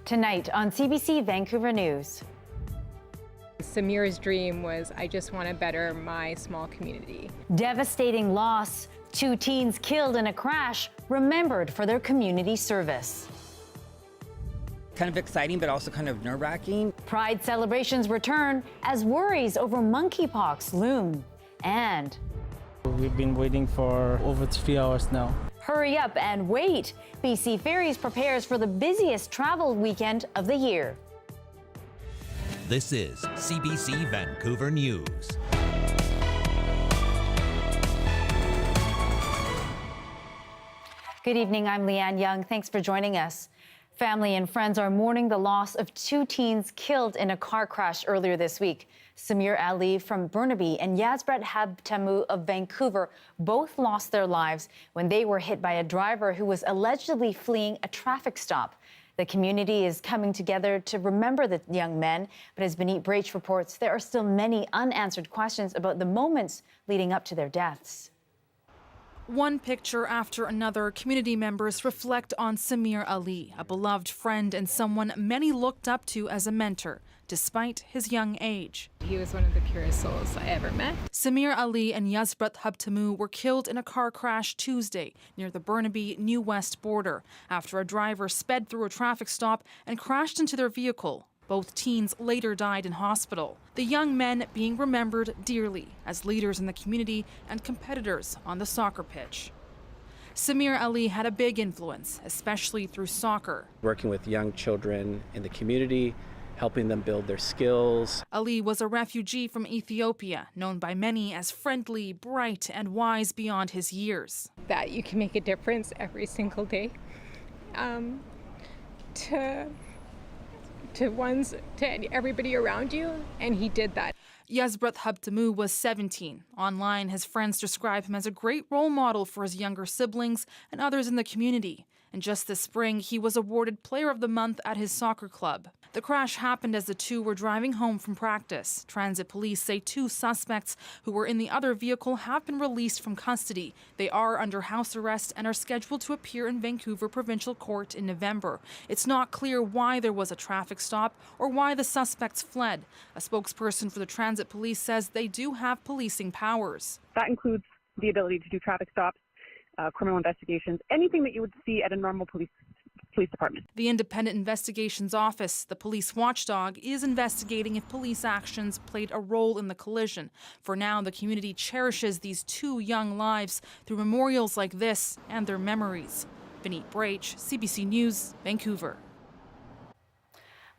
Tonight on CBC Vancouver News. Samir's dream was, I just want to better my small community. Devastating loss. 2 teens killed in a crash, remembered for their community service. Kind of exciting, but also kind of nerve-wracking. Pride celebrations return as worries over monkeypox loom. And we've been waiting for over 3 hours now. Hurry up and wait. BC Ferries prepares for the busiest travel weekend of the year. This is CBC Vancouver News. Good evening, I'm Lien Yeung. Thanks for joining us. Family and friends are mourning the loss of 2 teens killed in a car crash earlier this week. Samir Ali from Burnaby and Yazbret Habtamu of Vancouver both lost their lives when they were hit by a driver who was allegedly fleeing a traffic stop. The community is coming together to remember the young men, but as Beneat Brach reports, there are still many unanswered questions about the moments leading up to their deaths. One picture after another, community members reflect on Samir Ali, a beloved friend and someone many looked up to as a mentor, despite his young age. He was one of the purest souls I ever met. Samir Ali and Yazbret Habtamu were killed in a car crash Tuesday near the Burnaby-New West border after a driver sped through a traffic stop and crashed into their vehicle. Both teens later died in hospital. The young men being remembered dearly as leaders in the community and competitors on the soccer pitch. Samir Ali had a big influence, especially through soccer. Working with young children in the community, helping them build their skills. Ali was a refugee from Ethiopia, known by many as friendly, bright, and wise beyond his years. That you can make a difference every single day to everybody around you, and he did that. Yazbret Habtamu was 17. Online, his friends describe him as a great role model for his younger siblings and others in the community. And just this spring, he was awarded Player of the Month at his soccer club. The crash happened as the two were driving home from practice. Transit police say 2 suspects who were in the other vehicle have been released from custody. They are under house arrest and are scheduled to appear in Vancouver Provincial Court in November. It's not clear why there was a traffic stop or why the suspects fled. A spokesperson for the transit police says they do have policing powers. That includes the ability to do traffic stops, criminal investigations, anything that you would see at a normal police department. The Independent Investigations Office, the police watchdog, is investigating if police actions played a role in the collision. For now, the community cherishes these 2 young lives through memorials like this and their memories. Beneat Brach, CBC News, Vancouver.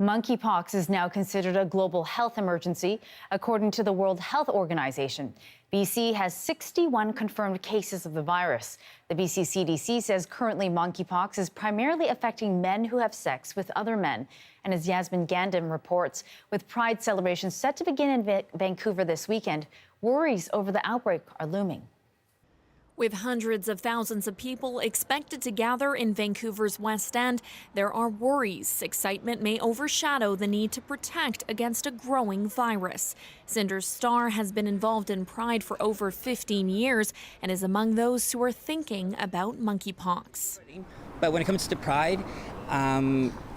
Monkeypox is now considered a global health emergency, according to the World Health Organization. BC has 61 confirmed cases of the virus. The BC CDC says currently monkeypox is primarily affecting men who have sex with other men. And as Yasmin Gandam reports, with Pride celebrations set to begin in Vancouver this weekend, worries over the outbreak are looming. With hundreds of thousands of people expected to gather in Vancouver's West End, there are worries excitement may overshadow the need to protect against a growing virus. Cinder Starr has been involved in Pride for over 15 years and is among those who are thinking about monkeypox. But when it comes to Pride,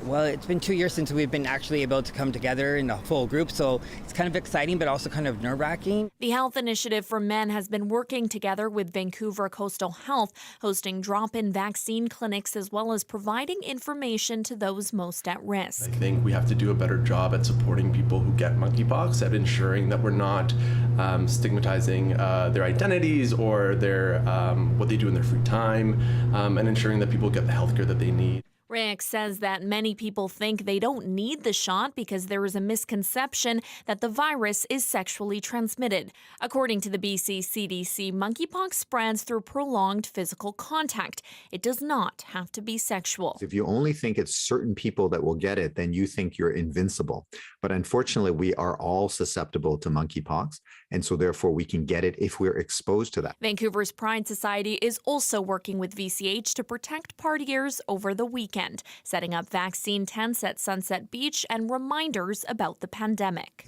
well, it's been 2 years since we've been actually able to come together in a full group, so it's kind of exciting, but also kind of nerve-wracking. The Health Initiative for Men has been working together with Vancouver Coastal Health, hosting drop-in vaccine clinics as well as providing information to those most at risk. I think we have to do a better job at supporting people who get monkeypox, at ensuring that we're not stigmatizing their identities or their what they do in their free time, and ensuring that people get the health care that they need. Rick says that many people think they don't need the shot because there is a misconception that the virus is sexually transmitted. According to the BC CDC, monkeypox spreads through prolonged physical contact. It does not have to be sexual. If you only think it's certain people that will get it, then you think you're invincible. But unfortunately, we are all susceptible to monkeypox, and so therefore we can get it if we're exposed to that. Vancouver's Pride Society is also working with VCH to protect partiers over the weekend, setting up vaccine tents at Sunset Beach and reminders about the pandemic.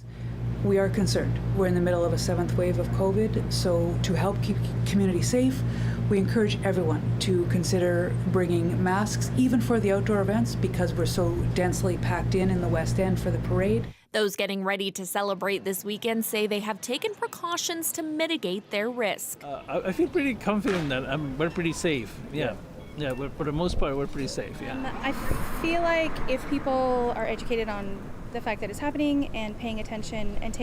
We are concerned. We're in the middle of a 7th wave of COVID, so to help keep community safe, We encourage everyone to consider bringing masks, even for the outdoor events, because we're so densely packed in the West End for the parade. Those getting ready to celebrate this weekend say they have taken precautions to mitigate their risk. I feel pretty confident that we're pretty safe. Yeah, for the most part, we're pretty safe. Yeah. I feel like if people are educated on the fact that it's happening and paying attention and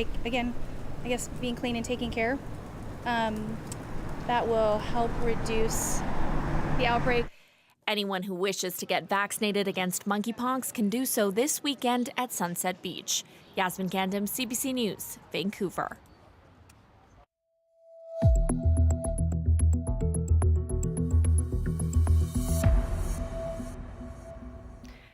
being clean and taking care, that will help reduce the outbreak. Anyone who wishes to get vaccinated against monkeypox can do so this weekend at Sunset Beach. Yasmin Gandam, CBC News, Vancouver.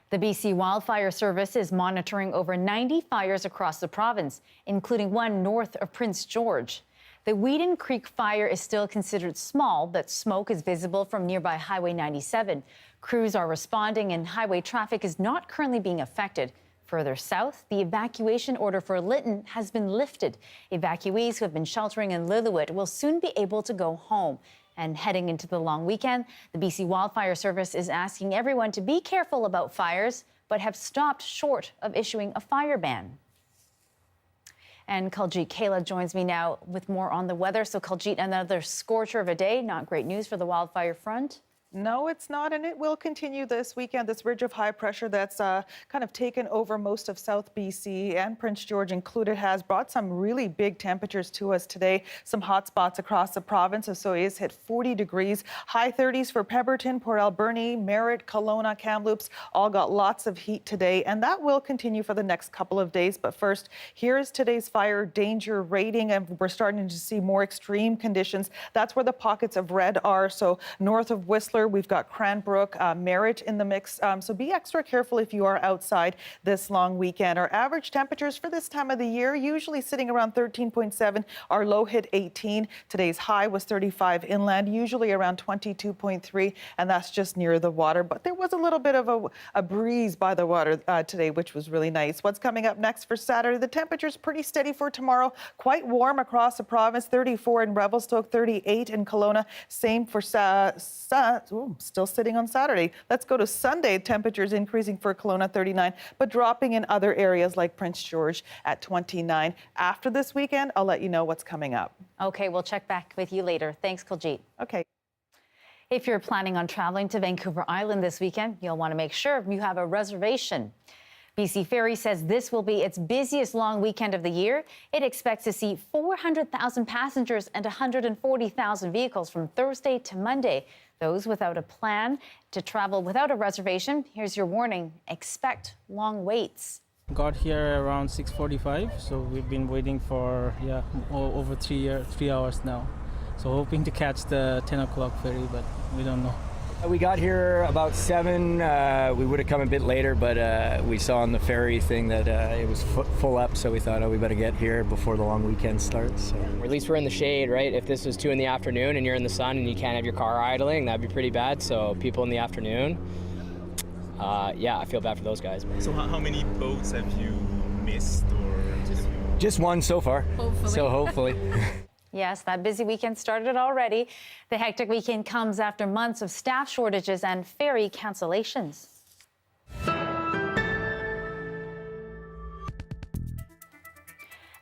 The BC Wildfire Service is monitoring over 90 fires across the province, including one north of Prince George. The Whedon Creek fire is still considered small, but smoke is visible from nearby Highway 97. Crews are responding and highway traffic is not currently being affected. Further south, the evacuation order for Lytton has been lifted. Evacuees who have been sheltering in Lillooet will soon be able to go home. And heading into the long weekend, the BC Wildfire Service is asking everyone to be careful about fires, but have stopped short of issuing a fire ban. And Kuljeet Kaila joins me now with more on the weather. So Kuljeet, another scorcher of a day. Not great news for the wildfire front. No, it's not, and it will continue this weekend. This ridge of high pressure that's kind of taken over most of South BC and Prince George included has brought some really big temperatures to us today. Some hot spots across the province. Osoyoos hit 40 degrees, high 30s for Pemberton, Port Alberni, Merritt, Kelowna, Kamloops, all got lots of heat today, and that will continue for the next couple of days. But first, here is today's fire danger rating, and we're starting to see more extreme conditions. That's where the pockets of red are. So north of Whistler, we've got Cranbrook, Merritt in the mix. So be extra careful if you are outside this long weekend. Our average temperatures for this time of the year, usually sitting around 13.7. Our low hit 18. Today's high was 35 inland, usually around 22.3, and that's just near the water. But there was a little bit of a breeze by the water today, which was really nice. What's coming up next for Saturday? The temperature's pretty steady for tomorrow. Quite warm across the province. 34 in Revelstoke, 38 in Kelowna. Same for still sitting on Saturday. Let's go to Sunday. Temperatures increasing for Kelowna, 39, but dropping in other areas like Prince George at 29. After this weekend, I'll let you know what's coming up. Okay, we'll check back with you later. Thanks, Kuljeet. Okay. If you're planning on traveling to Vancouver Island this weekend, you'll want to make sure you have a reservation. BC Ferry says this will be its busiest long weekend of the year. It expects to see 400,000 passengers and 140,000 vehicles from Thursday to Monday. Those without a plan to travel without a reservation, here's your warning: expect long waits. Got here around 6:45, so we've been waiting for over 3 hours now. So hoping to catch the 10 o'clock ferry, but we don't know. We got here about 7. We would have come a bit later, but we saw on the ferry thing that it was full up, so we thought, we better get here before the long weekend starts. So. Or at least we're in the shade, right? If this was 2 in the afternoon and you're in the sun and you can't have your car idling, that'd be pretty bad. So people in the afternoon, I feel bad for those guys. So how many boats have you missed? Or just one so far. Hopefully. So hopefully. Yes, that busy weekend started already. The hectic weekend comes after months of staff shortages and ferry cancellations.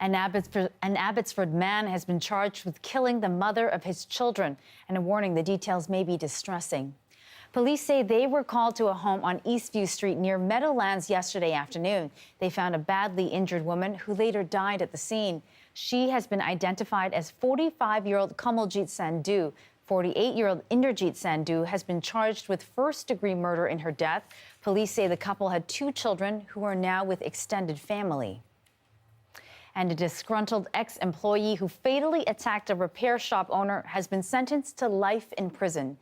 An Abbotsford man has been charged with killing the mother of his children, and a warning: the details may be distressing. Police say they were called to a home on Eastview Street near Meadowlands yesterday afternoon. They found a badly injured woman who later died at the scene. She has been identified as 45-year-old Kamaljeet Sandhu. 48-year-old Inderjeet Sandhu has been charged with first-degree murder in her death. Police say the couple had 2 children who are now with extended family. And a disgruntled ex-employee who fatally attacked a repair shop owner has been sentenced to life in prison.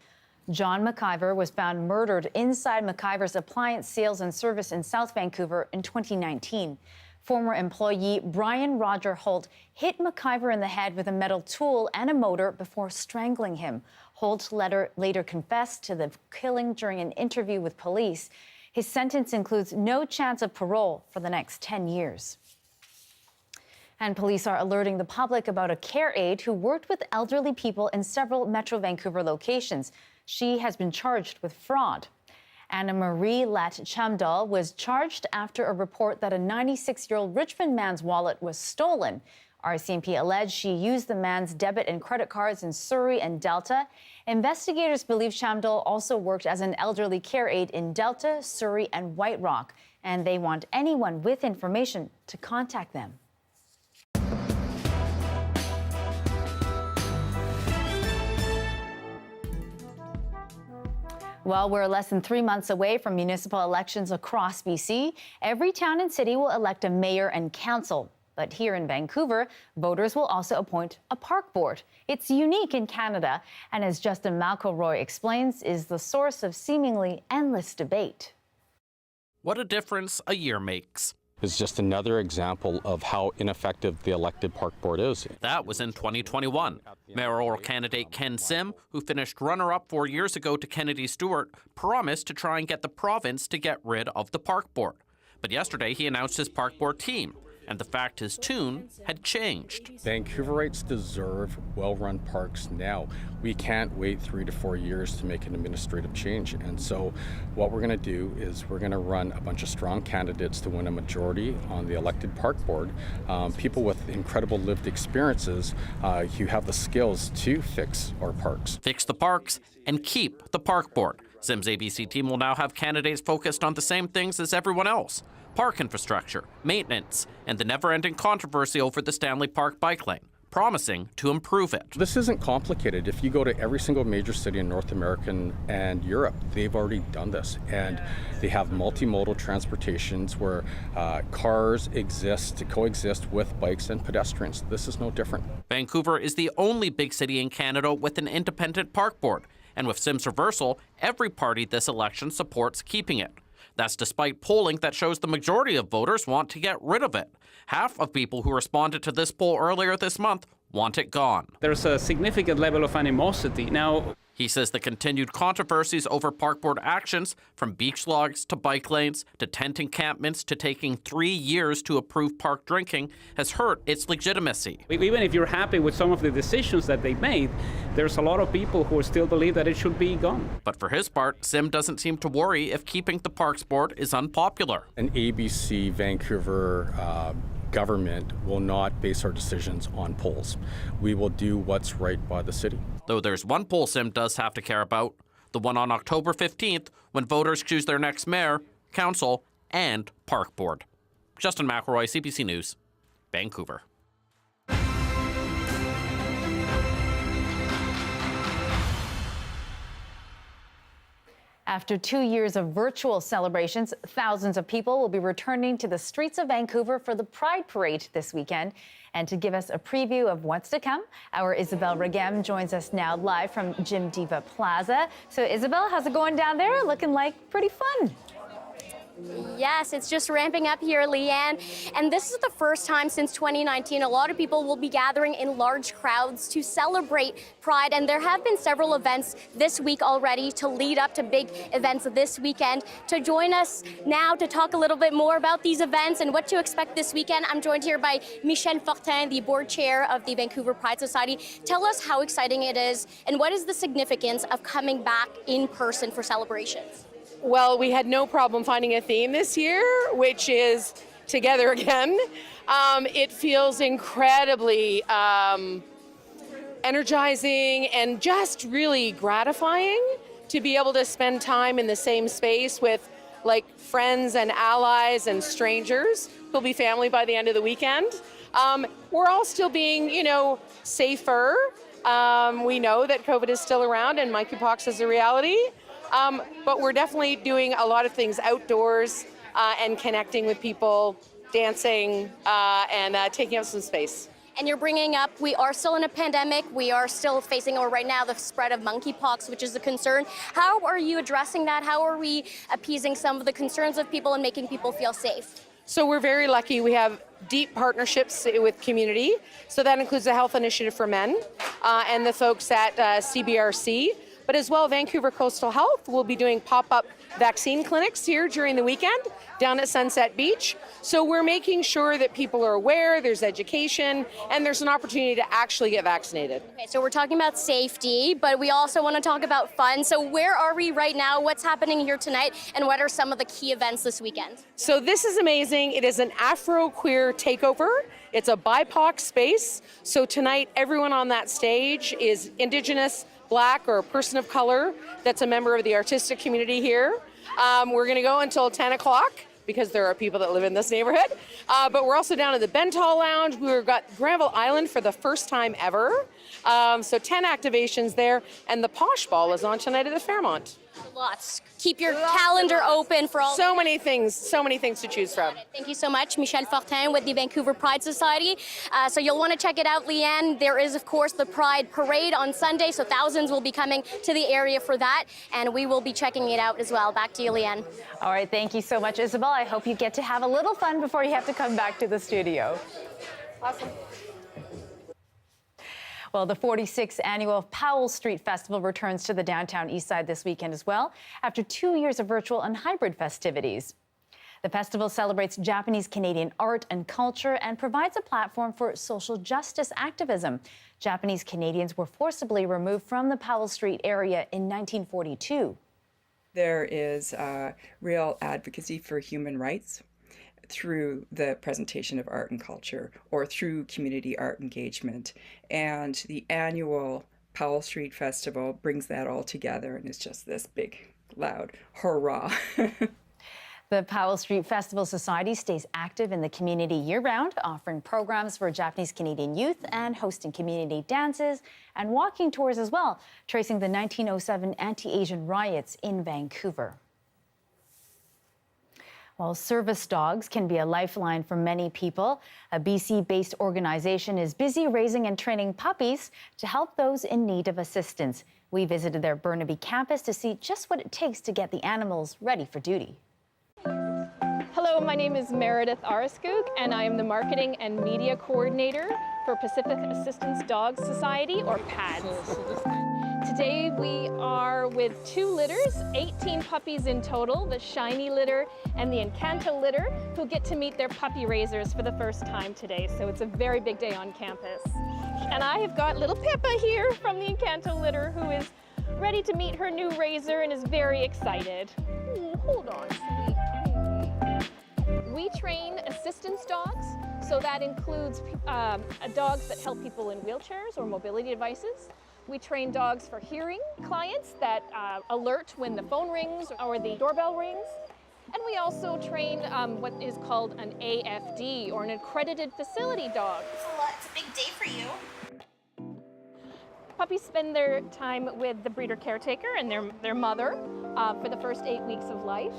John McIver was found murdered inside McIver's appliance sales and service in South Vancouver in 2019. Former employee Brian Roger Holt hit McIver in the head with a metal tool and a motor before strangling him. Holt later confessed to the killing during an interview with police. His sentence includes no chance of parole for the next 10 years. And police are alerting the public about a care aide who worked with elderly people in several Metro Vancouver locations. She has been charged with fraud. Anna Marie Lat Chamdal was charged after a report that a 96-year-old Richmond man's wallet was stolen. RCMP alleged she used the man's debit and credit cards in Surrey and Delta. Investigators believe Chamdal also worked as an elderly care aide in Delta, Surrey, and White Rock, and they want anyone with information to contact them. Well, we're less than 3 months away from municipal elections across BC. Every town and city will elect a mayor and council. But here in Vancouver, voters will also appoint a park board. It's unique in Canada, and as Justin McElroy explains, is the source of seemingly endless debate. What a difference a year makes. Is just another example of how ineffective the elected park board is. That was in 2021. Mayoral candidate Ken Sim, who finished runner-up 4 years ago to Kennedy Stewart, promised to try and get the province to get rid of the park board. But yesterday he announced his park board team, and the fact his tune had changed. Vancouverites deserve well-run parks now. We can't wait 3 to 4 years to make an administrative change. And so what we're going to do is we're going to run a bunch of strong candidates to win a majority on the elected park board. People with incredible lived experiences who have the skills to fix our parks. Fix the parks and keep the park board. Sim's ABC team will now have candidates focused on the same things as everyone else: park infrastructure, maintenance, and the never-ending controversy over the Stanley Park bike lane, promising to improve it. This isn't complicated. If you go to every single major city in North America and Europe, they've already done this. And they have multimodal transportations where cars exist to coexist with bikes and pedestrians. This is no different. Vancouver is the only big city in Canada with an independent park board. And with Sim's reversal, every party this election supports keeping it. That's despite polling that shows the majority of voters want to get rid of it. Half of people who responded to this poll earlier this month want it gone. There's a significant level of animosity. Now, he says the continued controversies over park board actions, from beach logs to bike lanes to tent encampments to taking 3 years to approve park drinking, has hurt its legitimacy. even if you're happy with some of the decisions that they made, there's a lot of people who still believe that it should be gone. But for his part, Sim doesn't seem to worry if keeping the parks board is unpopular. An ABC Vancouver government will not base our decisions on polls. We will do what's right by the city. Though there's one poll Sim does have to care about, the one on October 15th, when voters choose their next mayor, council, and park board. Justin McElroy, CBC News, Vancouver. After 2 years of virtual celebrations, thousands of people will be returning to the streets of Vancouver for the Pride Parade this weekend. And to give us a preview of what's to come, our Isabel Regem joins us now live from Jim Diva Plaza. So Isabel, how's it going down there? Looking like pretty fun. Yes, it's just ramping up here, Leanne. And this is the first time since 2019 a lot of people will be gathering in large crowds to celebrate Pride. And there have been several events this week already to lead up to big events this weekend. To join us now to talk a little bit more about these events and what to expect this weekend, I'm joined here by Michel Fortin, the board chair of the Vancouver Pride Society. Tell us how exciting it is and what is the significance of coming back in person for celebrations? Well, we had no problem finding a theme this year, which is together again. It feels incredibly energizing and just really gratifying to be able to spend time in the same space with like friends and allies and strangers who'll be family by the end of the weekend. We're all still being, safer. We know that COVID is still around and monkeypox is a reality. But we're definitely doing a lot of things outdoors and connecting with people, dancing, and taking up some space. And you're bringing up, we are still in a pandemic. We are still facing, or right now, the spread of monkeypox, which is a concern. How are you addressing that? How are we appeasing some of the concerns of people and making people feel safe? So we're very lucky. We have deep partnerships with community. So that includes the Health Initiative for Men and the folks at CBRC. But as well, Vancouver Coastal Health will be doing pop-up vaccine clinics here during the weekend down at Sunset Beach. So we're making sure that people are aware, there's education, and there's an opportunity to actually get vaccinated. Okay, so we're talking about safety, but we also want to talk about fun. So where are we right now? What's happening here tonight? And what are some of the key events this weekend? So this is amazing. It is an Afro-queer takeover. It's a BIPOC space. So tonight, everyone on that stage is Indigenous, Black, or a person of color that's a member of the artistic community here. We're going to go until 10 o'clock because there are people that live in this neighborhood. But we're also down at the Bentall Lounge. We've got Granville Island for the first time ever. So 10 activations there. And the Posh Ball is on tonight at the Fairmont. Lots. Keep your calendar open for all. So many things to choose from. Thank you so much, Michelle Fortin with the Vancouver Pride Society. So you'll want to check it out, Lien. There is, of course, the Pride Parade on Sunday, so thousands will be coming to the area for that, and we will be checking it out as well. Back to you, Lien. All right, thank you so much, Isabel. I hope you get to have a little fun before you have to come back to the studio. Awesome. Well, the 46th annual Powell Street Festival returns to the downtown east side this weekend as well, after 2 years of virtual and hybrid festivities. The festival celebrates Japanese-Canadian art and culture and provides a platform for social justice activism. Japanese Canadians were forcibly removed from the Powell Street area in 1942. There is real advocacy for human rights through the presentation of art and culture or through community art engagement. And the annual Powell Street Festival brings that all together, and it's just this big, loud hurrah. The Powell Street Festival Society stays active in the community year-round, offering programs for Japanese-Canadian youth and hosting community dances and walking tours as well, tracing the 1907 anti-Asian riots in Vancouver. Well, service dogs can be a lifeline for many people. A BC-based organization is busy raising and training puppies to help those in need of assistance. We visited their Burnaby campus to see just what it takes to get the animals ready for duty. Hello, my name is Meredith Araskog, and I am the Marketing and Media Coordinator for Pacific Assistance Dog Society, or PADS. Today we are with 2 litters, 18 puppies in total, the Shiny litter and the Encanto litter, who get to meet their puppy raisers for the first time today. So it's a very big day on campus. And I have got little Pippa here from the Encanto litter, who is ready to meet her new raiser and is very excited. Hold on, sweet. We train assistance dogs, so that includes dogs that help people in wheelchairs or mobility devices. We train dogs for hearing clients that alert when the phone rings or the doorbell rings. And we also train what is called an AFD, or an accredited facility dog. It's a big day for you. Puppies spend their time with the breeder caretaker and their mother for the first 8 weeks of life.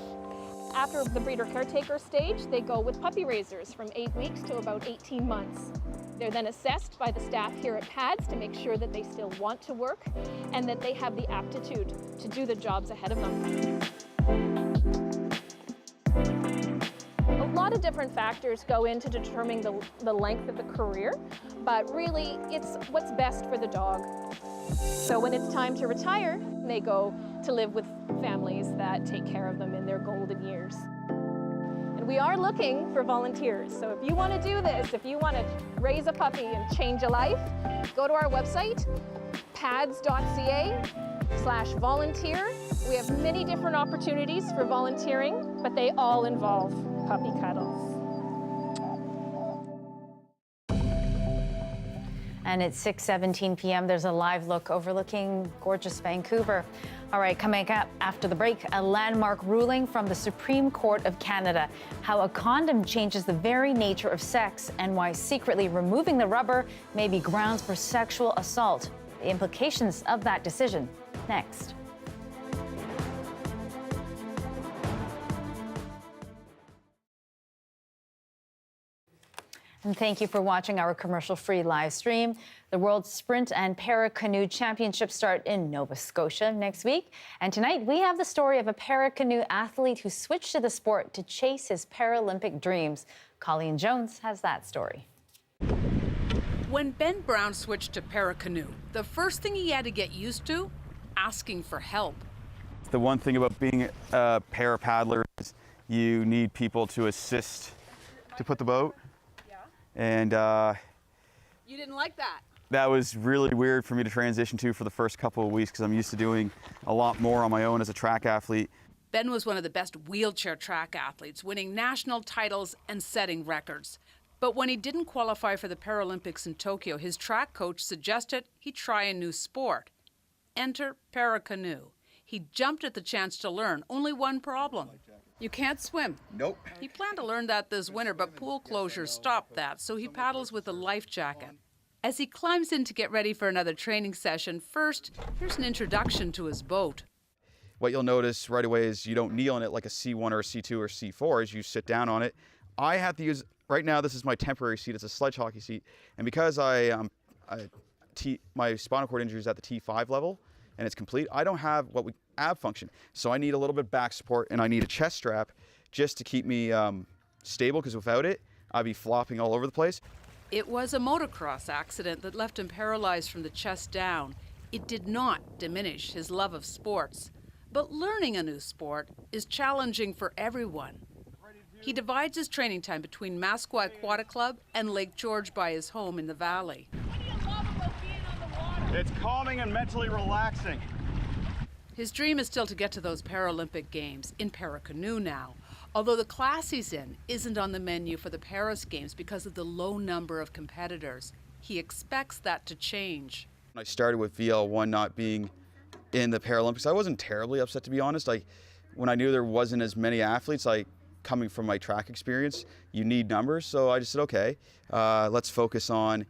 After the breeder caretaker stage, they go with puppy raisers from 8 weeks to about 18 months. They're then assessed by the staff here at PADS to make sure that they still want to work and that they have the aptitude to do the jobs ahead of them. A lot of different factors go into determining the length of the career, but really it's what's best for the dog. So when it's time to retire, they go to live with families that take care of them in their golden years. And we are looking for volunteers. So if you want to do this, if you want to raise a puppy and change a life, go to our website, pads.ca/volunteer. We have many different opportunities for volunteering, but they all involve puppy cuddles. And it's 6:17 p.m. There's a live look overlooking gorgeous Vancouver. All right, coming up after the break, a landmark ruling from the Supreme Court of Canada. How a condom changes the very nature of sex and why secretly removing the rubber may be grounds for sexual assault. The implications of that decision next. And thank you for watching our commercial-free live stream. The World Sprint and Para-Canoe Championships start in Nova Scotia next week. And tonight, we have the story of a para-canoe athlete who switched to the sport to chase his Paralympic dreams. Colleen Jones has that story. When Ben Brown switched to para-canoe, the first thing he had to get used to, asking for help. The one thing about being a para paddler is you need people to assist to put the boat. Yeah. And You didn't like that? that was really weird for me to transition to for the first couple of weeks because I'm used to doing a lot more on my own as a track athlete. Ben was one of the best wheelchair track athletes, winning national titles and setting records. But when he didn't qualify for the Paralympics in Tokyo, his track coach suggested he try a new sport. Enter para-canoe. He jumped at the chance to learn. Only one problem. You can't swim. Nope. He planned to learn that this winter, but pool closures stopped that, so he paddles with a life jacket. As he climbs in to get ready for another training session, first, here's an introduction to his boat. What you'll notice right away is you don't kneel on it like a C1 or a C2 or C4 as you sit down on it. I have to use, right now this is my temporary seat, it's a sledge hockey seat, and because my spinal cord injury is at the T5 level and it's complete, I don't have what we ab function. So I need a little bit back support and I need a chest strap just to keep me stable, because without it, I'd be flopping all over the place. It was a motocross accident that left him paralyzed from the chest down. It did not diminish his love of sports. But learning a new sport is challenging for everyone. He divides his training time between Masqua Aquatic Club and Lake George by his home in the valley. What do you love about being on the water? It's calming and mentally relaxing. His dream is still to get to those Paralympic Games, in para-canoe now. Although the class he's in isn't on the menu for the Paris Games because of the low number of competitors. He expects that to change. When I started with VL1 not being in the Paralympics, I wasn't terribly upset, to be honest. When I knew there wasn't as many athletes, coming from my track experience, you need numbers. So I just said, okay, let's focus on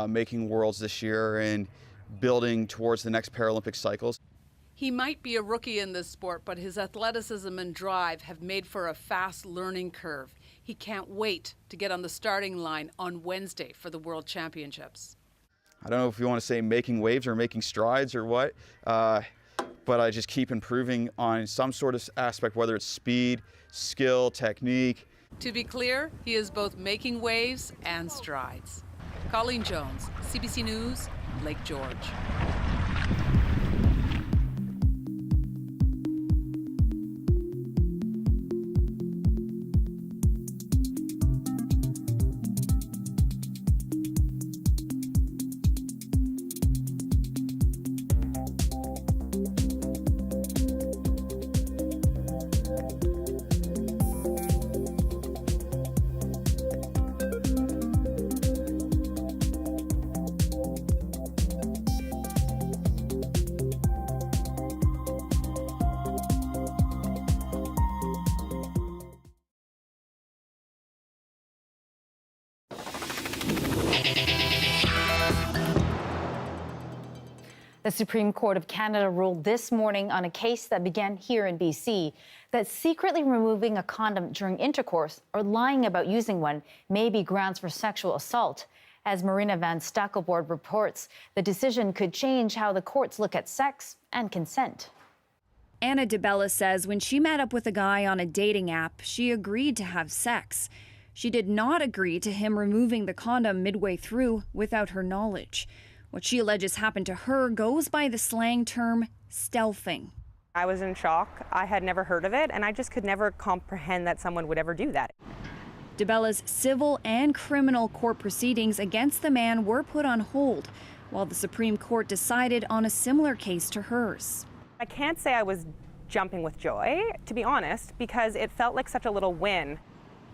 making worlds this year and building towards the next Paralympic cycles. He might be a rookie in this sport, but his athleticism and drive have made for a fast learning curve. He can't wait to get on the starting line on Wednesday for the World Championships. I don't know if you want to say making waves or making strides or what, but I just keep improving on some sort of aspect, whether it's speed, skill, technique. To be clear, he is both making waves and strides. Colleen Jones, CBC News, Lake George. The Supreme Court of Canada ruled this morning on a case that began here in BC that secretly removing a condom during intercourse or lying about using one may be grounds for sexual assault. As Marina Van Stackelborg reports, the decision could change how the courts look at sex and consent. Anna DeBella says when she met up with a guy on a dating app, she agreed to have sex. She did not agree to him removing the condom midway through without her knowledge. What she alleges happened to her goes by the slang term stealthing. I was in shock. I had never heard of it, and I just could never comprehend that someone would ever do that. DeBella's civil and criminal court proceedings against the man were put on hold, while the Supreme Court decided on a similar case to hers. I can't say I was jumping with joy, to be honest, because it felt like such a little win.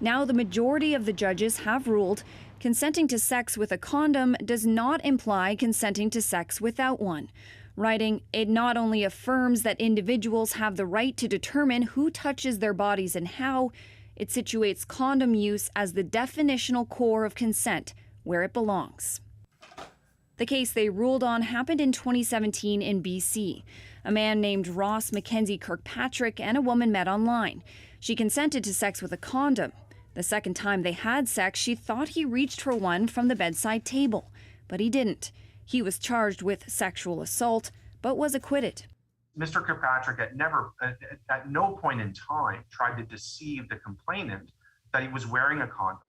Now the majority of the judges have ruled consenting to sex with a condom does not imply consenting to sex without one. Writing, it not only affirms that individuals have the right to determine who touches their bodies and how, it situates condom use as the definitional core of consent, where it belongs. The case they ruled on happened in 2017 in BC. A man named Ross Mackenzie Kirkpatrick and a woman met online. She consented to sex with a condom. The second time they had sex, she thought he reached for one from the bedside table, but he didn't. He was charged with sexual assault, but was acquitted. Mr. Kirkpatrick at no point in time tried to deceive the complainant that he was wearing a condom.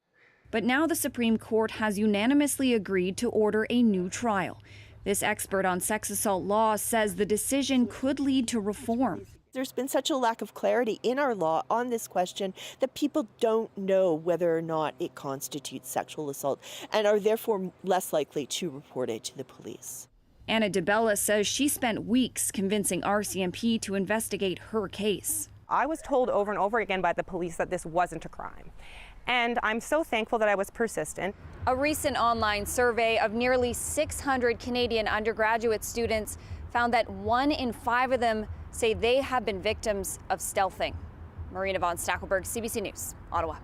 But now the Supreme Court has unanimously agreed to order a new trial. This expert on sex assault law says the decision could lead to reform. There's been such a lack of clarity in our law on this question that people don't know whether or not it constitutes sexual assault and are therefore less likely to report it to the police. Anna DeBella says she spent weeks convincing RCMP to investigate her case. I was told over and over again by the police that this wasn't a crime. And I'm so thankful that I was persistent. A recent online survey of nearly 600 Canadian undergraduate students found that 1 in 5 of them say they have been victims of stealthing. Marina von Stackelberg, CBC News, Ottawa.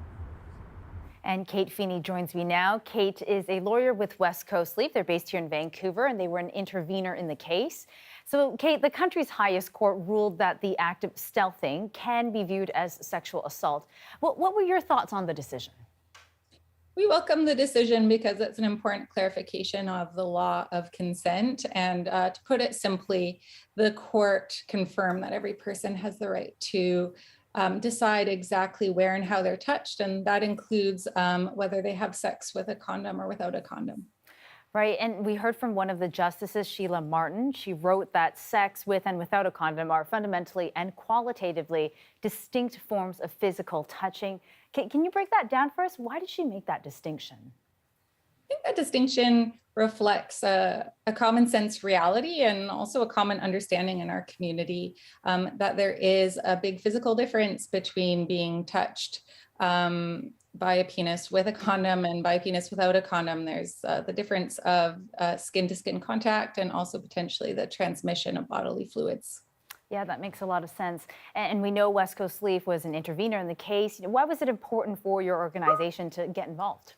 And Kate Feeney joins me now. Kate is a lawyer with West Coast Leaf. They're based here in Vancouver, and they were an intervener in the case. So, Kate, the country's highest court ruled that the act of stealthing can be viewed as sexual assault. What were your thoughts on the decision? We welcome the decision because it's an important clarification of the law of consent. And to put it simply, the court confirmed that every person has the right to decide exactly where and how they're touched. And that includes whether they have sex with a condom or without a condom. Right, and we heard from one of the justices, Sheila Martin. She wrote that sex with and without a condom are fundamentally and qualitatively distinct forms of physical touching. Can you break that down for us? Why did she make that distinction? I think that distinction reflects a common sense reality and also a common understanding in our community that there is a big physical difference between being touched by a penis with a condom and by a penis without a condom. There's the difference of skin-to-skin contact and also potentially the transmission of bodily fluids. Yeah, that makes a lot of sense. And we know West Coast Leaf was an intervener in the case. Why was it important for your organization to get involved?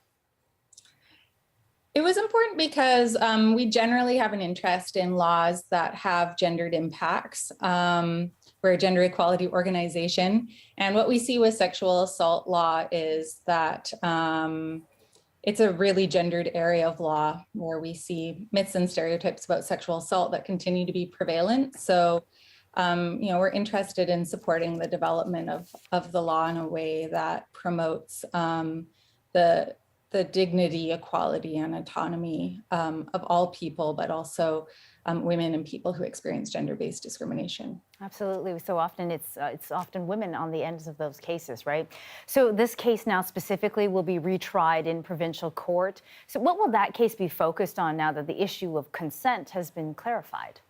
It was important because we generally have an interest in laws that have gendered impacts. We're a gender equality organization. And what we see with sexual assault law is that it's a really gendered area of law where we see myths and stereotypes about sexual assault that continue to be prevalent. So, we're interested in supporting the development of the law in a way that promotes the dignity, equality, and autonomy of all people, but also women and people who experience gender-based discrimination. Absolutely. So often it's often women on the ends of those cases, right? So this case now specifically will be retried in provincial court. So what will that case be focused on now that the issue of consent has been clarified?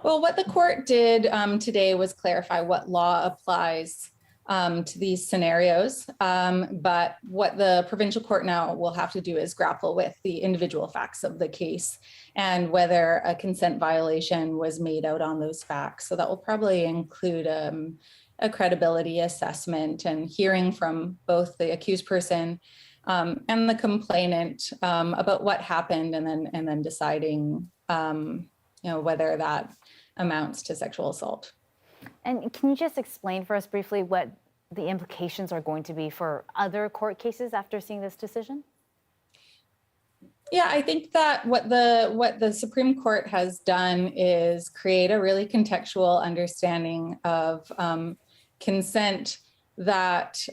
Well, what the court did today was clarify what law applies to these scenarios. But what the provincial court now will have to do is grapple with the individual facts of the case and whether a consent violation was made out on those facts. So that will probably include a credibility assessment and hearing from both the accused person and the complainant about what happened, and then deciding whether that amounts to sexual assault. And can you just explain for us briefly what the implications are going to be for other court cases after seeing this decision? Yeah, I think that what the Supreme Court has done is create a really contextual understanding of consent that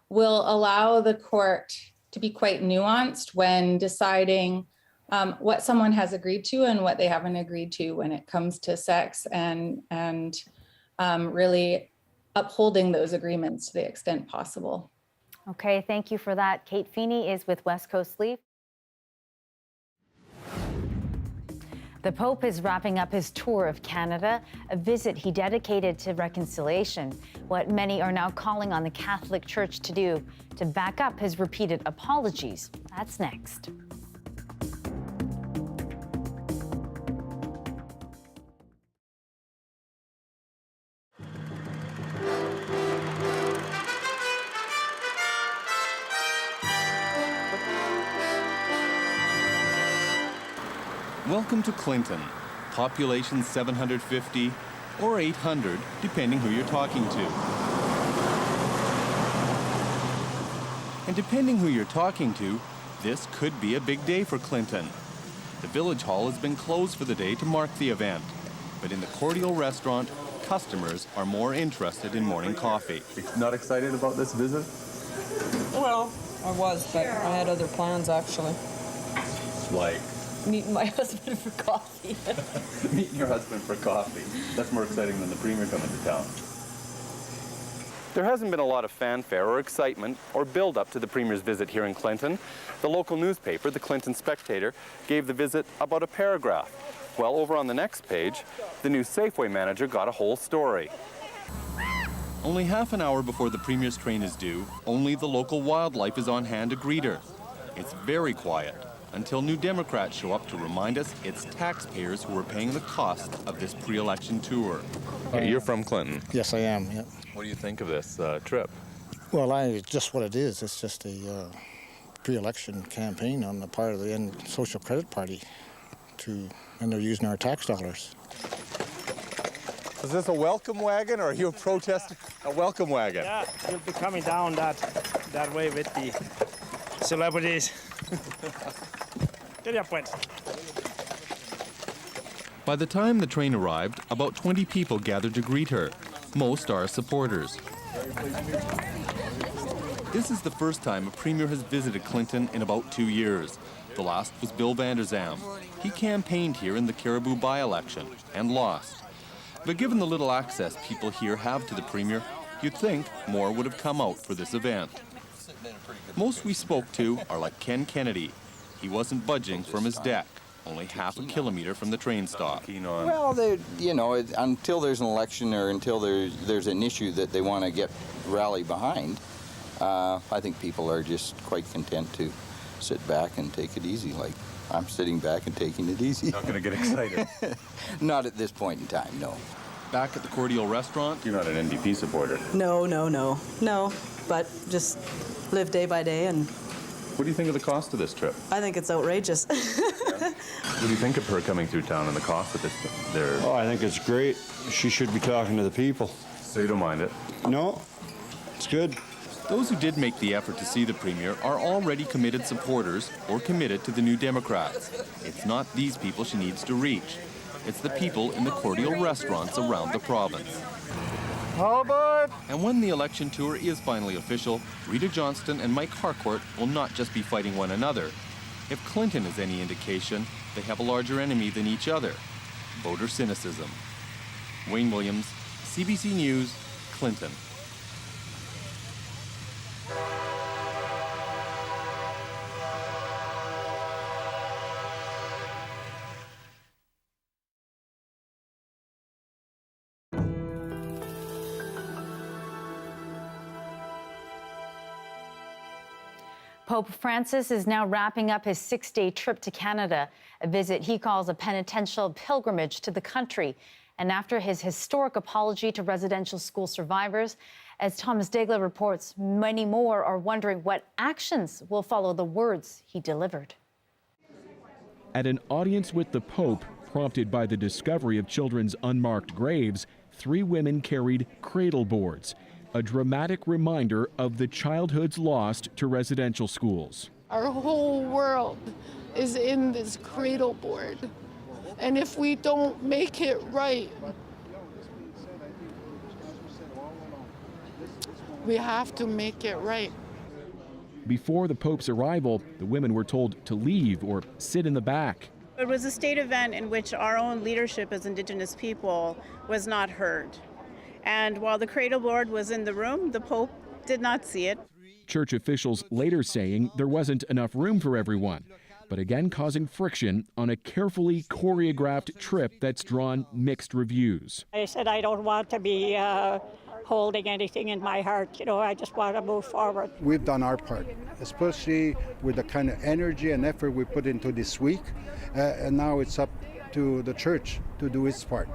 will allow the court to be quite nuanced when deciding what someone has agreed to and what they haven't agreed to when it comes to sex, and really upholding those agreements to the extent possible. Okay, thank you for that. Kate Feeney is with West Coast Leaf. The Pope is wrapping up his tour of Canada, a visit he dedicated to reconciliation, what many are now calling on the Catholic Church to do to back up his repeated apologies. That's next. Welcome to Clinton, population 750 or 800, depending who you're talking to. And depending who you're talking to, this could be a big day for Clinton. The Village Hall has been closed for the day to mark the event, but in the Cordial restaurant, customers are more interested in morning coffee. Not excited about this visit? Well, I was, but I had other plans actually. Like? meeting my husband for coffee. Meeting your husband for coffee. That's more exciting than the Premier coming to town. There hasn't been a lot of fanfare or excitement or build-up to the Premier's visit here in Clinton. The local newspaper, the Clinton Spectator, gave the visit about a paragraph. Well, over on the next page, the new Safeway manager got a whole story. Only half an hour before the Premier's train is due, only the local wildlife is on hand to greet her. It's very quiet until New Democrats show up to remind us it's taxpayers who are paying the cost of this pre-election tour. You're from Clinton. Yes, I am. Yep. What do you think of this trip? Well, just what it is. It's just a pre-election campaign on the part of the Social Credit Party, and they're using our tax dollars. Is this a welcome wagon, or are you protesting a welcome wagon? Yeah, we'll be coming down that way with the celebrities. By the time the train arrived, about 20 people gathered to greet her. Most are supporters. This is the first time a Premier has visited Clinton in about 2 years. The last was Bill Vander Zalm. He campaigned here in the Caribou by-election and lost. But given the little access people here have to the Premier, you'd think more would have come out for this event. Most we spoke to are like Ken Kennedy. He wasn't budging from his deck, only half a kilometer from the train stop. Well, until there's an election or until there's an issue that they want to rally behind, I think people are just quite content to sit back and take it easy. Like I'm sitting back and taking it easy. Not going to get excited. Not at this point in time, no. Back at the Cordial restaurant, you're not an NDP supporter. No, but just live day by day, and What do you think of the cost of this trip? I think it's outrageous. What do you think of her coming through town and the cost of this? Oh, I think it's great. She should be talking to the people. So you don't mind it? No, it's good. Those who did make the effort to see the Premier are already committed supporters or committed to the New Democrats. It's not these people she needs to reach. It's the people in the Cordial restaurants around the province. All aboard! And when the election tour is finally official, Rita Johnston and Mike Harcourt will not just be fighting one another. If Clinton is any indication, they have a larger enemy than each other: voter cynicism. Wayne Williams, CBC News, Clinton. Pope Francis is now wrapping up his 6-day trip to Canada, a visit he calls a penitential pilgrimage to the country. And after his historic apology to residential school survivors, as Thomas Degla reports, many more are wondering what actions will follow the words he delivered. At an audience with the Pope, prompted by the discovery of children's unmarked graves, 3 women carried cradle boards, a dramatic reminder of the childhoods lost to residential schools. Our whole world is in this cradle board, and if we don't make it right, we have to make it right. Before the Pope's arrival, the women were told to leave or sit in the back. It was a state event in which our own leadership as Indigenous people was not heard. And while the cradle board was in the room, the Pope did not see it. Church officials later saying there wasn't enough room for everyone, but again causing friction on a carefully choreographed trip that's drawn mixed reviews. I said I don't want to be holding anything in my heart. You know, I just want to move forward. We've done our part, especially with the kind of energy and effort we put into this week, and now it's up to the church to do its part.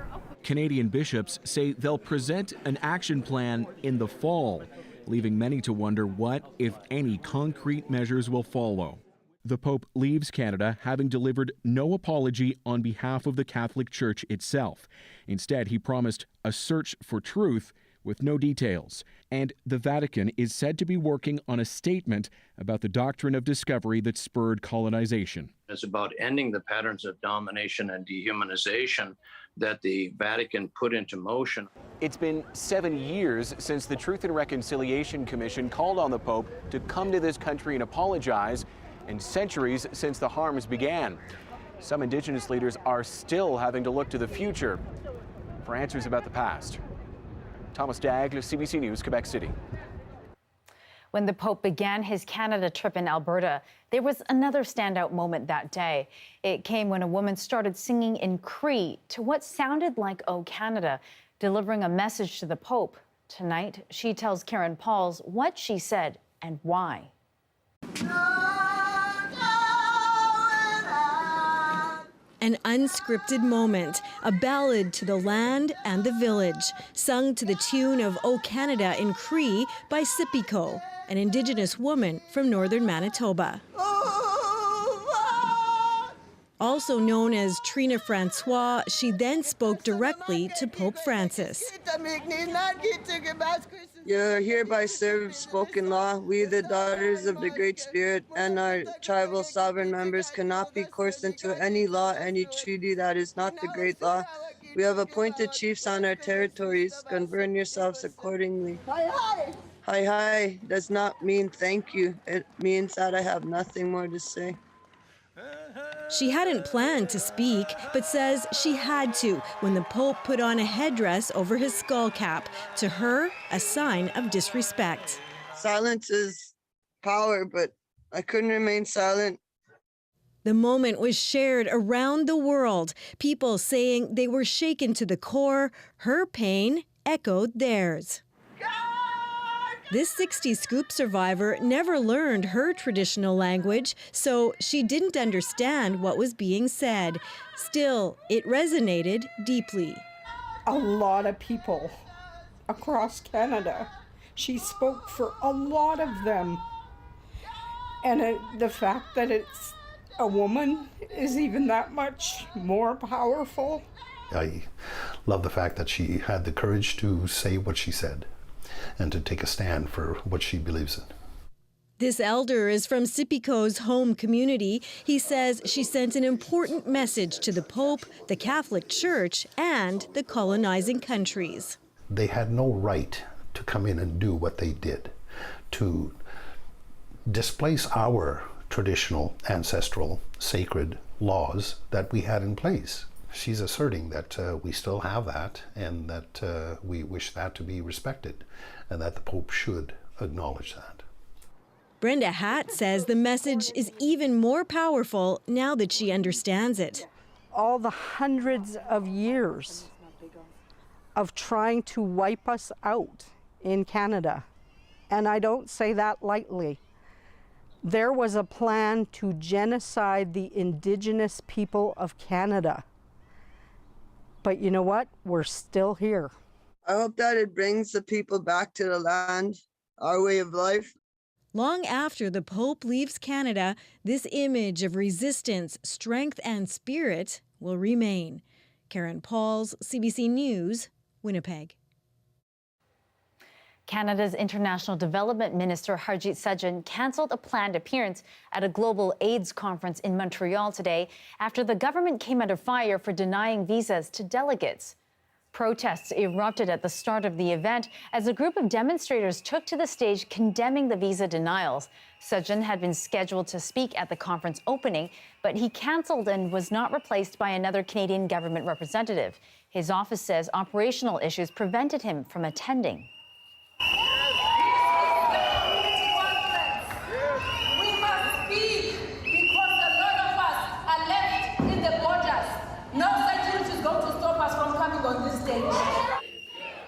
Canadian bishops say they'll present an action plan in the fall, leaving many to wonder what, if any, concrete measures will follow. The Pope leaves Canada having delivered no apology on behalf of the Catholic Church itself. Instead, he promised a search for truth with no details. And the Vatican is said to be working on a statement about the doctrine of discovery that spurred colonization. It's about ending the patterns of domination and dehumanization that the Vatican put into motion. It's been 7 years since the Truth and Reconciliation Commission called on the Pope to come to this country and apologize, and centuries since the harms began. Some Indigenous leaders are still having to look to the future for answers about the past. Thomas Dagle, CBC News, Quebec City. When the Pope began his Canada trip in Alberta, there was another standout moment that day. It came when a woman started singing in Cree to what sounded like "O Canada," delivering a message to the Pope. Tonight, she tells Karen Pauls what she said and why. An unscripted moment, a ballad to the land and the village, sung to the tune of "O Canada" in Cree by Sipiko, an Indigenous woman from northern Manitoba. Also known as Trina Francois, she then spoke directly to Pope Francis. You're hereby serve spoken law. We, the daughters of the Great Spirit, and our tribal sovereign members cannot be coerced into any law, any treaty that is not the great law. We have appointed chiefs on our territories. Govern yourselves accordingly. Hi, hi does not mean thank you. It means that I have nothing more to say. She hadn't planned to speak, but says she had to when the Pope put on a headdress over his skull cap, to her, a sign of disrespect. Silence is power, but I couldn't remain silent. The moment was shared around the world, people saying they were shaken to the core. Her pain echoed theirs. This 60s Scoop survivor never learned her traditional language, so she didn't understand what was being said. Still, it resonated deeply. A lot of people across Canada. She spoke for a lot of them. And the fact that it's a woman is even that much more powerful. I love the fact that she had the courage to say what she said and to take a stand for what she believes in. This elder is from Sipiko's home community. He says she sent an important message to the Pope, the Catholic Church, and the colonizing countries. They had no right to come in and do what they did, to displace our traditional, ancestral, sacred laws that we had in place. She's asserting that we still have that, and that we wish that to be respected, and that the Pope should acknowledge that. Brenda Hatt says the message is even more powerful now that she understands it. All the hundreds of years of trying to wipe us out in Canada, and I don't say that lightly. There was a plan to genocide the Indigenous people of Canada. But you know what? We're still here. I hope that it brings the people back to the land, our way of life. Long after the Pope leaves Canada, this image of resistance, strength, and spirit will remain. Karen Pauls, CBC News, Winnipeg. Canada's International Development Minister Harjit Sajjan cancelled a planned appearance at a global AIDS conference in Montreal today after the government came under fire for denying visas to delegates. Protests erupted at the start of the event as a group of demonstrators took to the stage condemning the visa denials. Sajjan had been scheduled to speak at the conference opening, but he cancelled and was not replaced by another Canadian government representative. His office says operational issues prevented him from attending.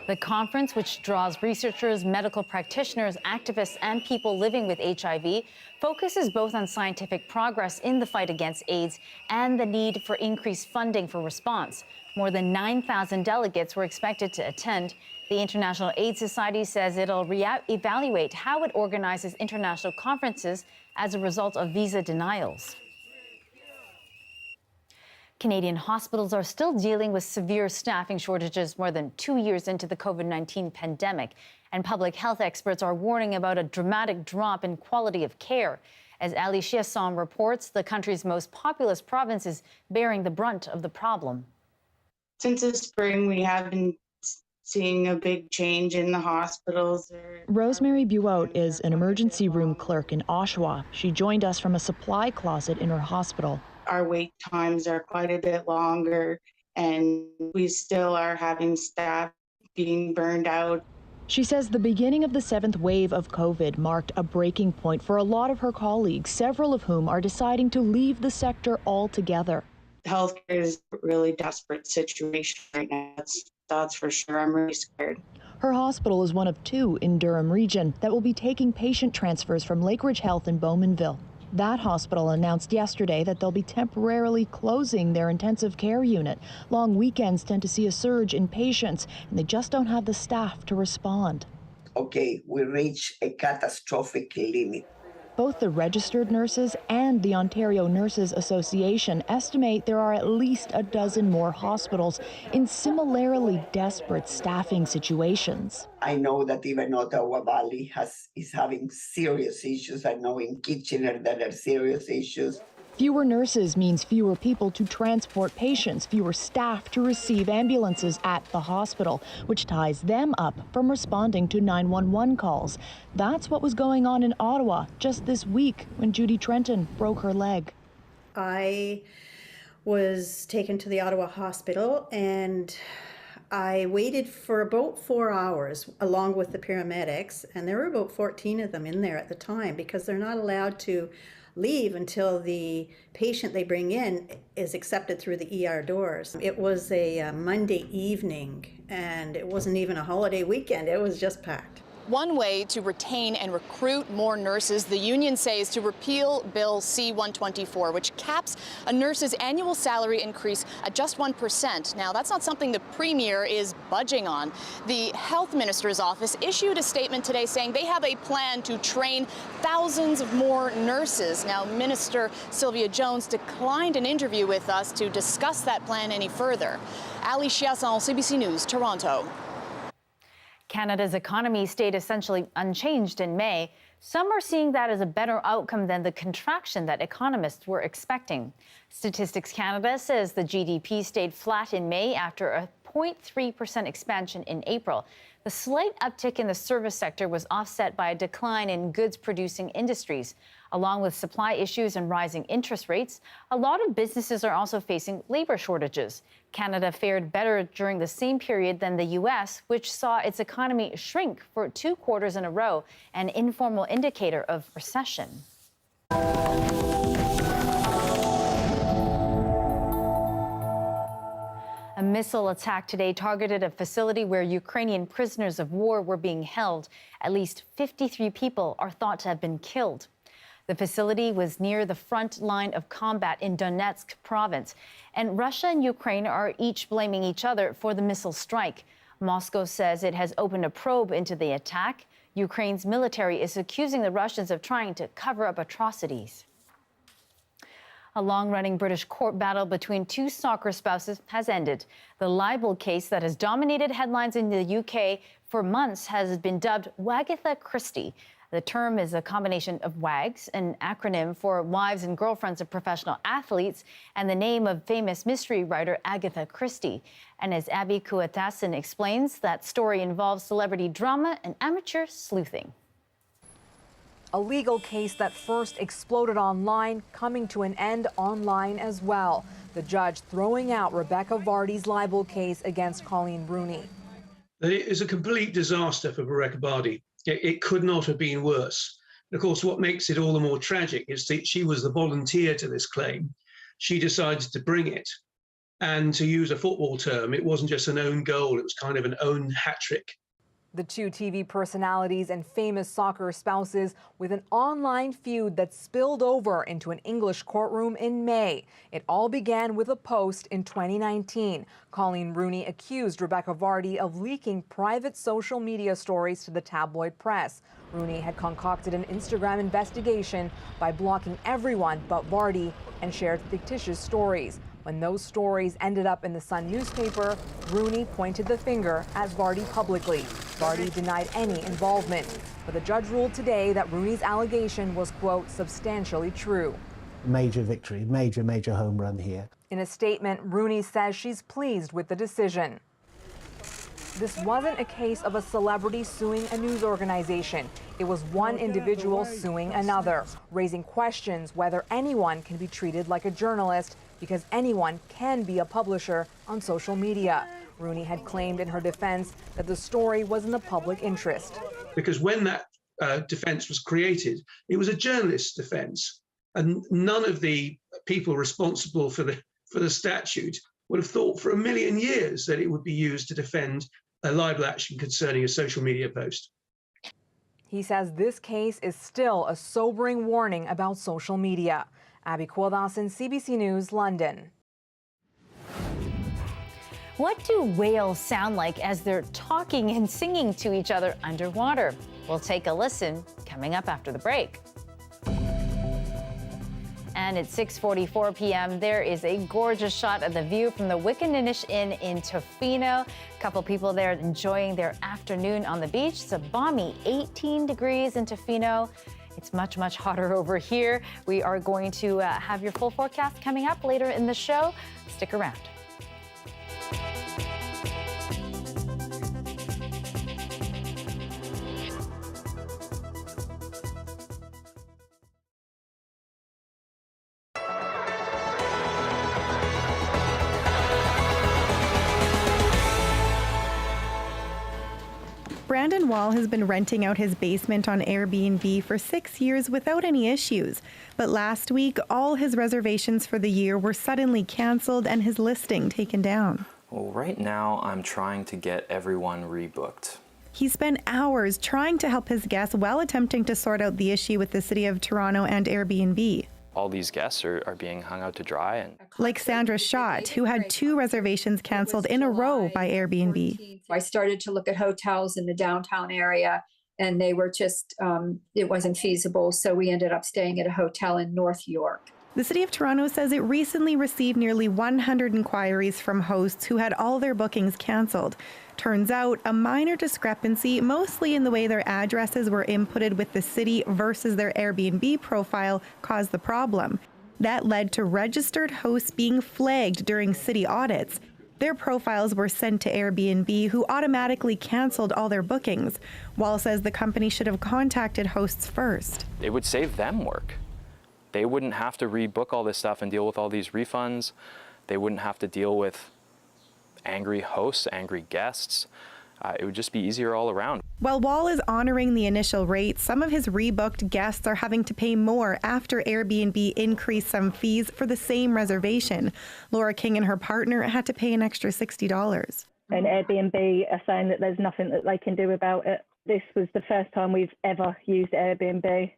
The conference, which draws researchers, medical practitioners, activists, and people living with HIV, focuses both on scientific progress in the fight against AIDS and the need for increased funding for response. More than 9,000 delegates were expected to attend. The International AIDS Society says it'll evaluate how it organizes international conferences as a result of visa denials. Canadian hospitals are still dealing with severe staffing shortages more than 2 years into the COVID-19 pandemic, and public health experts are warning about a dramatic drop in quality of care. As Ali Chiasson reports, the country's most populous province is bearing the brunt of the problem. Since the spring, we have been seeing a big change in the hospitals. Rosemary Buote is an emergency room clerk in Oshawa. She joined us from a supply closet in her hospital. our wait times are quite a bit longer, and we still are having staff being burned out. She says the beginning of the 7th wave of COVID marked a breaking point for a lot of her colleagues, several of whom are deciding to leave the sector altogether. Healthcare is a really desperate situation right now. That's for sure. I'm really scared. Her hospital is one of 2 in Durham region that will be taking patient transfers from Lakeridge Health in Bowmanville. That hospital announced yesterday that they'll be temporarily closing their intensive care unit. Long weekends tend to see a surge in patients, and they just don't have the staff to respond. Okay, we reached a catastrophic limit. Both the registered nurses and the Ontario Nurses Association estimate there are at least a dozen more hospitals in similarly desperate staffing situations. I know that even Ottawa Valley is having serious issues. I know in Kitchener there are serious issues. Fewer nurses means fewer people to transport patients, fewer staff to receive ambulances at the hospital, which ties them up from responding to 911 calls. That's what was going on in Ottawa just this week when Judy Trenton broke her leg. I was taken to the Ottawa hospital and I waited for about 4 hours along with the paramedics, and there were about 14 of them in there at the time because they're not allowed to leave until the patient they bring in is accepted through the ER doors. It was a Monday evening, and it wasn't even a holiday weekend. It was just packed. One way to retain and recruit more nurses, the union says, to repeal Bill C-124, which caps a nurse's annual salary increase at just 1%. Now, that's not something the Premier is budging on. The Health Minister's office issued a statement today saying they have a plan to train thousands of more nurses. Now, Minister Sylvia Jones declined an interview with us to discuss that plan any further. Ali Chiasson, CBC News, Toronto. Canada's economy stayed essentially unchanged in May. Some are seeing that as a better outcome than the contraction that economists were expecting. Statistics Canada says the GDP stayed flat in May after a 0.3% expansion in April. The slight uptick in the service sector was offset by a decline in goods-producing industries. Along with supply issues and rising interest rates, a lot of businesses are also facing labor shortages. Canada fared better during the same period than the U.S., which saw its economy shrink for 2 quarters in a row, an informal indicator of recession. A missile attack today targeted a facility where Ukrainian prisoners of war were being held. At least 53 people are thought to have been killed. The facility was near the front line of combat in Donetsk province, and Russia and Ukraine are each blaming each other for the missile strike. Moscow says it has opened a probe into the attack. Ukraine's military is accusing the Russians of trying to cover up atrocities. A long-running British court battle between 2 soccer spouses has ended. The libel case that has dominated headlines in the UK for months has been dubbed Wagatha Christie. The term is a combination of WAGs, an acronym for Wives and Girlfriends of Professional Athletes, and the name of famous mystery writer Agatha Christie. And as Abby Kuatasin explains, that story involves celebrity drama and amateur sleuthing. A legal case that first exploded online, coming to an end online as well. The judge throwing out Rebecca Vardy's libel case against Colleen Rooney. It is a complete disaster for Rebecca Vardy. It could not have been worse. And of course, what makes it all the more tragic is that she was the volunteer to this claim. She decided to bring it. And to use a football term, it wasn't just an own goal, it was kind of an own hat-trick. The 2 TV personalities and famous soccer spouses with an online feud that spilled over into an English courtroom in May. It all began with a post in 2019. Colleen Rooney accused Rebecca Vardy of leaking private social media stories to the tabloid press. Rooney had concocted an Instagram investigation by blocking everyone but Vardy and shared fictitious stories. When those stories ended up in the Sun newspaper, Rooney pointed the finger at Vardy publicly. Vardy denied any involvement, but the judge ruled today that Rooney's allegation was, quote, substantially true. Major victory, major home run here. In a statement, Rooney says she's pleased with the decision. this wasn't a case of a celebrity suing a news organization. It was one individual suing another, raising questions whether anyone can be treated like a journalist because anyone can be a publisher on social media. Rooney had claimed in her defense that the story was in the public interest. Because when that defense was created, it was a journalist's defense, and none of the people responsible for the statute would have thought for a million years that it would be used to defend a libel action concerning a social media post. He says this case is still a sobering warning about social media. Abby Kwoldasin, CBC News, London. What do whales sound like as they're talking and singing to each other underwater? We'll take a listen coming up after the break. And at 6:44 p.m., there is a gorgeous shot of the view from the Wickaninnish Inn in Tofino. A couple people there enjoying their afternoon on the beach. It's a balmy 18 degrees in Tofino. It's much, much hotter over here. We are going to have your full forecast coming up later in the show. Stick around. Brandon Wall has been renting out his basement on Airbnb for 6 years without any issues. But last week, all his reservations for the year were suddenly canceled and his listing taken down. Well, right now I'm trying to get everyone rebooked. He spent hours trying to help his guests while attempting to sort out the issue with the City of Toronto and Airbnb. All these guests are being hung out to dry. And like Sandra Schott, who had 2 reservations canceled in a row by Airbnb. I started to look at hotels in the downtown area, and they were just, it wasn't feasible. So we ended up staying at a hotel in North York. The City of Toronto says it recently received nearly 100 inquiries from hosts who had all their bookings canceled. Turns out a minor discrepancy, mostly in the way their addresses were inputted with the city versus their Airbnb profile, caused the problem. That led to registered hosts being flagged during city audits. Their profiles were sent to Airbnb, who automatically canceled all their bookings. Wall says the company should have contacted hosts first. it would save them work. They wouldn't have to rebook all this stuff and deal with all these refunds. They wouldn't have to deal with angry hosts, angry guests. It would just be easier all around. While Wall is honoring the initial rate, some of his rebooked guests are having to pay more after Airbnb increased some fees for the same reservation. Laura King and her partner had to pay an extra $60. And Airbnb are saying that there's nothing that they can do about it. This was the first time we've ever used Airbnb.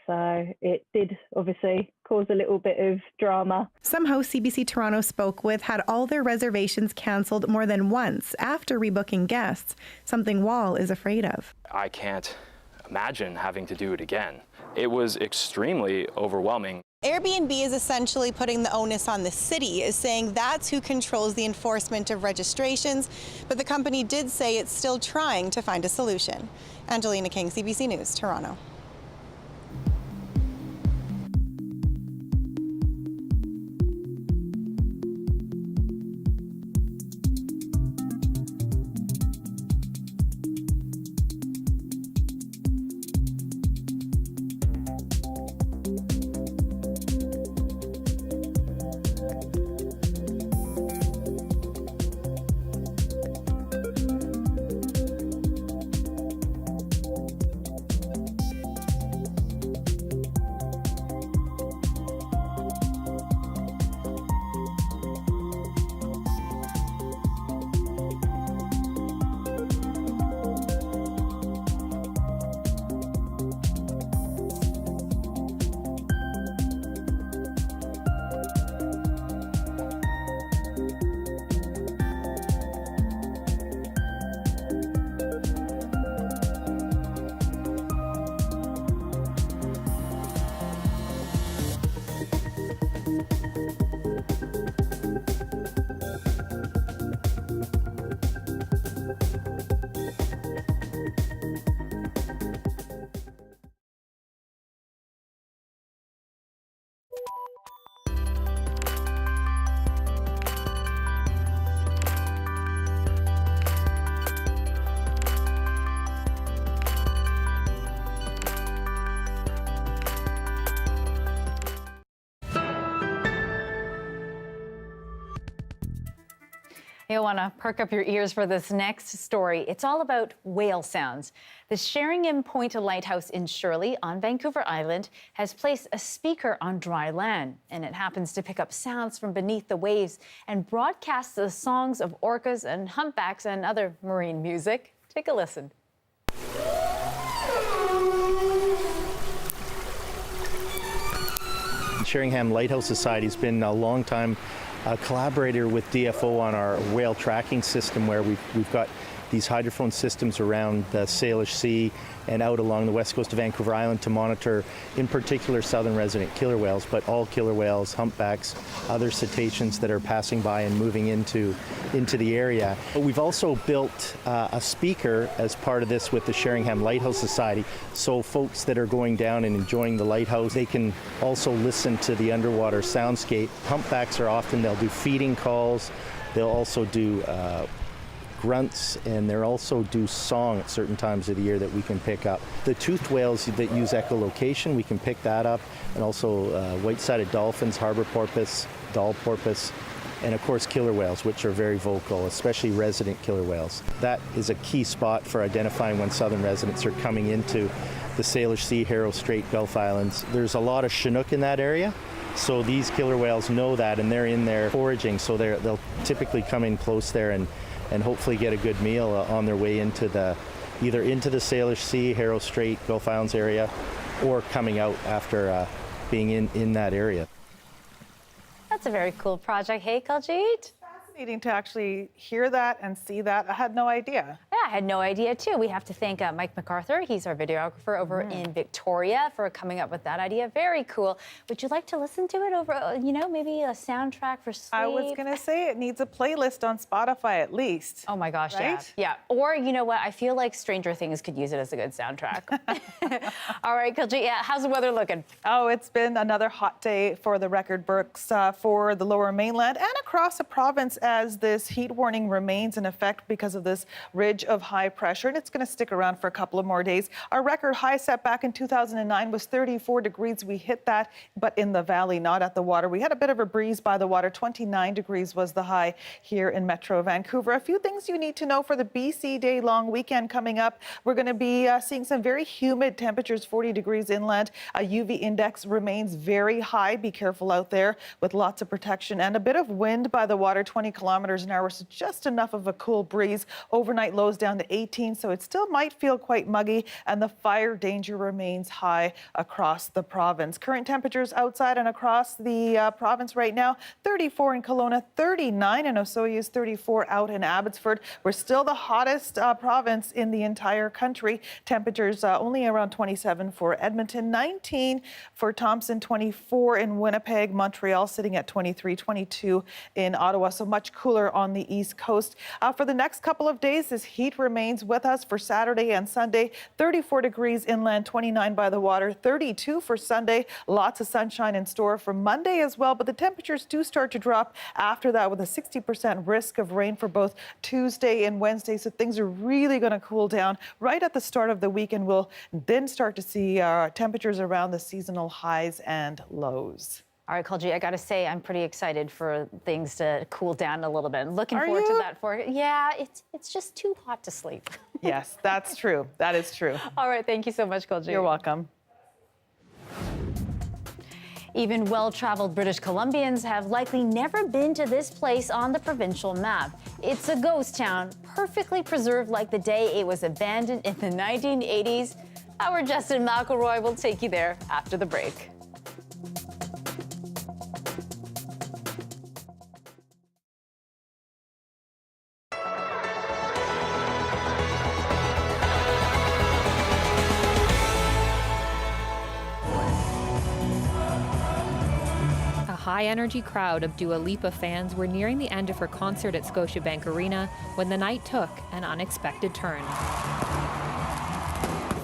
So it did obviously cause a little bit of drama. Some hosts CBC Toronto spoke with had all their reservations cancelled more than once after rebooking guests, something Wall is afraid of. I can't imagine having to do it again. It was extremely overwhelming. Airbnb is essentially putting the onus on the city, is saying that's who controls the enforcement of registrations, but the company did say it's still trying to find a solution. Angelina King, CBC News, Toronto. You'll want to perk up your ears for this next story. It's all about whale sounds. The Sheringham Point Lighthouse in Shirley on Vancouver Island has placed a speaker on dry land, and it happens to pick up sounds from beneath the waves and broadcasts the songs of orcas and humpbacks and other marine music. Take a listen. Sheringham Lighthouse Society has been a long time collaborator with DFO on our whale tracking system, where we've got these hydrophone systems around the Salish Sea and out along the west coast of Vancouver Island to monitor, in particular, southern resident killer whales, but all killer whales, humpbacks, other cetaceans that are passing by and moving into the area. But we've also built a speaker as part of this with the Sheringham Lighthouse Society, so folks that are going down and enjoying the lighthouse, they can also listen to the underwater soundscape. Humpbacks are often, they'll do feeding calls, they'll also do grunts, and they also do song at certain times of the year that we can pick up. The toothed whales that use echolocation, we can pick that up, and also white-sided dolphins, harbor porpoise, doll porpoise, and of course killer whales, which are very vocal, especially resident killer whales. That is a key spot for identifying when southern residents are coming into the Salish Sea, Harrow Strait, Gulf Islands. There's a lot of Chinook in that area, so these killer whales know that, and they're in there foraging, so they'll typically come in close there and hopefully get a good meal on their way into either into the Salish Sea, Harrow Strait, Gulf Islands area, or coming out after being in that area. That's a very cool project. Hey, Kuljeet? Fascinating to actually hear that and see that. I had no idea. Yeah, I had no idea too. We have to thank Mike MacArthur. He's our videographer over in Victoria for coming up with that idea. Very cool. Would you like to listen to it over, maybe a soundtrack for sleep? I was going to say it needs a playlist on Spotify at least. Oh my gosh, right? Yeah. Or you know what? I feel like Stranger Things could use it as a good soundtrack. All right, Kuljeet, yeah, how's the weather looking? Oh, it's been another hot day for the record books for the Lower Mainland and across the province, as this heat warning remains in effect because of this ridge of high pressure, and it's going to stick around for a couple of more days. Our record high set back in 2009 was 34 degrees. We hit that, but in the valley, not at the water. We had a bit of a breeze by the water. 29 degrees was the high here in Metro Vancouver. A few things you need to know for the BC Day long weekend coming up. We're going to be seeing some very humid temperatures, 40 degrees inland. A UV index remains very high. Be careful out there with lots of protection, and a bit of wind by the water, 20 kilometers an hour, so just enough of a cool breeze. Overnight lows down to 18, so it still might feel quite muggy, and the fire danger remains high across the province. Current temperatures outside and across the province right now, 34 in Kelowna, 39 in Osoyoos, 34 out in Abbotsford. We're still the hottest province in the entire country. Temperatures only around 27 for Edmonton, 19 for Thompson, 24 in Winnipeg, Montreal sitting at 23, 22 in Ottawa, so much cooler on the East Coast. For the next couple of days, this heat remains with us for Saturday and Sunday. 34 degrees inland, 29 by the water, 32 for Sunday. Lots of sunshine in store for Monday as well, but the temperatures do start to drop after that with a 60% risk of rain for both Tuesday and Wednesday. So things are really going to cool down right at the start of the weekend. We'll then start to see temperatures around the seasonal highs and lows. All right, Kuljeet, I got to say, I'm pretty excited for things to cool down a little bit. Looking forward to that. Yeah, it's just too hot to sleep. Yes, that's true. That is true. All right, thank you so much, Kuljeet. You're welcome. Even well-traveled British Columbians have likely never been to this place on the provincial map. It's a ghost town, perfectly preserved like the day it was abandoned in the 1980s. Our Justin McElroy will take you there after the break. High-energy crowd of Dua Lipa fans were nearing the end of her concert at Scotiabank Arena when the night took an unexpected turn.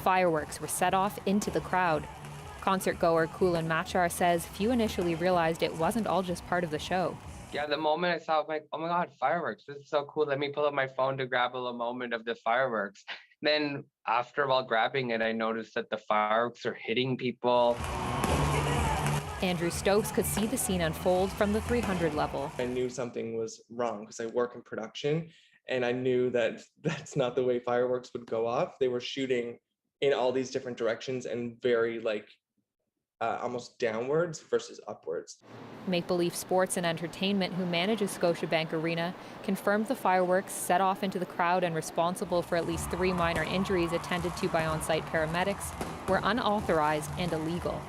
Fireworks were set off into the crowd. Concert-goer Kulin Machar says few initially realized it wasn't all just part of the show. Yeah, the moment I saw it, I'm like, oh my God, fireworks. This is so cool. Let me pull up my phone to grab a moment of the fireworks. Then after while grabbing it, I noticed that the fireworks are hitting people. Andrew Stokes could see the scene unfold from the 300 level. I knew something was wrong because I work in production, and I knew that that's not the way fireworks would go off. They were shooting in all these different directions and very almost downwards versus upwards. Make Believe Sports and Entertainment, who manages Scotiabank Arena, confirmed the fireworks set off into the crowd and responsible for at least 3 minor injuries attended to by on-site paramedics were unauthorized and illegal.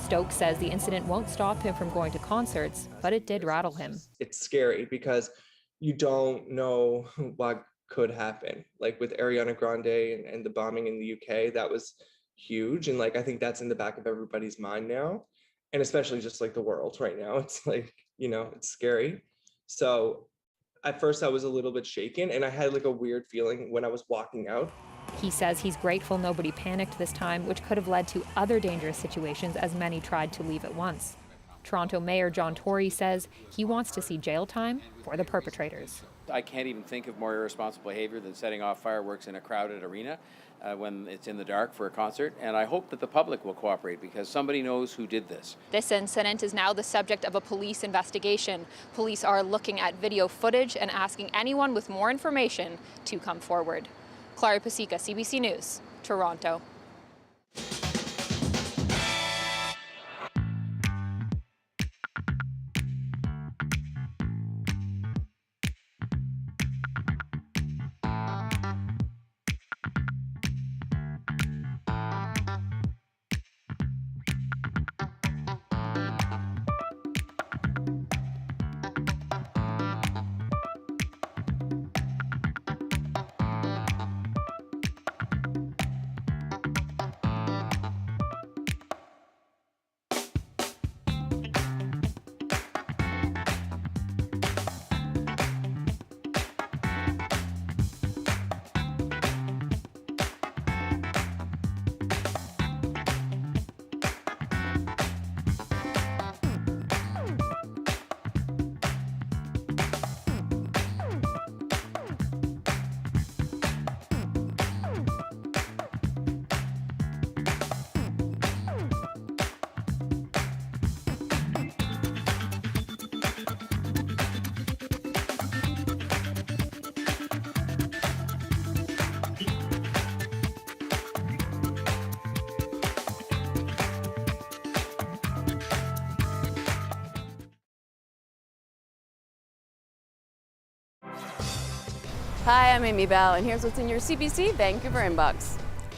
Stokes says the incident won't stop him from going to concerts, but it did rattle him. It's scary because you don't know what could happen. Like with Ariana Grande and the bombing in the UK, that was huge. And I think that's in the back of everybody's mind now. And especially just the world right now, it's it's scary. So at first I was a little bit shaken, and I had a weird feeling when I was walking out. He says he's grateful nobody panicked this time, which could have led to other dangerous situations as many tried to leave at once. Toronto Mayor John Tory says he wants to see jail time for the perpetrators. I can't even think of more irresponsible behavior than setting off fireworks in a crowded arena when it's in the dark for a concert. And I hope that the public will cooperate because somebody knows who did this. This incident is now the subject of a police investigation. Police are looking at video footage and asking anyone with more information to come forward. Clara Pasica, CBC News, Toronto. Hi, I'm Amy Bell, and here's what's in your CBC Vancouver inbox.